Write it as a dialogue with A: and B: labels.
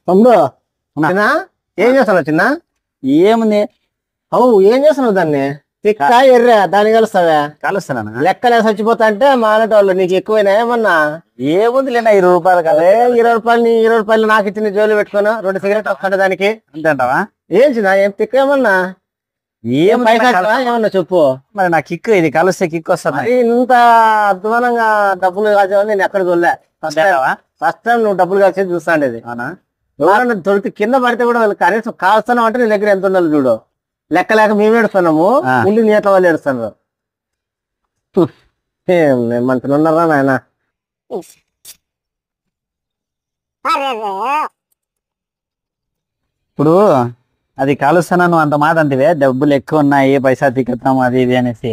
A: తమ్ముడు ఏం చేస్తున్నావు చిన్న?
B: ఏముంది?
A: అవు ఏం చేస్తున్నావు దాన్ని? తిక్క ఎర్ర దాన్ని కలుస్తావా?
B: కలుస్తాను.
A: లెక్కలే చచ్చిపోతా అంటే మానేటోళ్ళు నీకు ఎక్కువైనా ఏమన్నా?
B: ఏముంది లేనా 20 రూపాయలు కదా.
A: 20 రూపాయలు నీ 20 రూపాయలు నాకు ఇచ్చిన జోలు పెట్టుకోను 2 సిగరెట్ వస్తాడు దానికి
B: అంటావా?
A: ఏం చిన్న ఏం తిక్క ఏమన్నా? ఏం పైసా ఏమన్నా చెప్పు.
B: మరి నా కిక్ ఇది కలిస్తే కిక్ వస్తుంది.
A: ఇంత అధ్వానంగా డబ్బులు కాల్చేవాళ్ళు నేను ఎక్కడ చూడలే. ఫస్ట్ టైం నువ్వు డబ్బులు కాల్చేది చూస్తాండేది. ఎవరన్నా దొరికి కింద పడితే కూడా వాళ్ళు కనీసం కాల్స్తున్నావు అంటే నీ దగ్గర ఎంత ఉండాలి చూడు. లెక్క లేక మేము ఏడుస్తున్నాము, ముందు నీ ఎట్లా వాళ్ళు ఏడుస్తున్నారు. మంచిగా ఉన్నారా నాయన?
B: ఇప్పుడు అది కాలుస్తాను నువ్వు అంత మాట అంతివే, డబ్బులు ఎక్కువ ఉన్నాయి పైసా తిక్కుతాము అది ఇది అనేసి.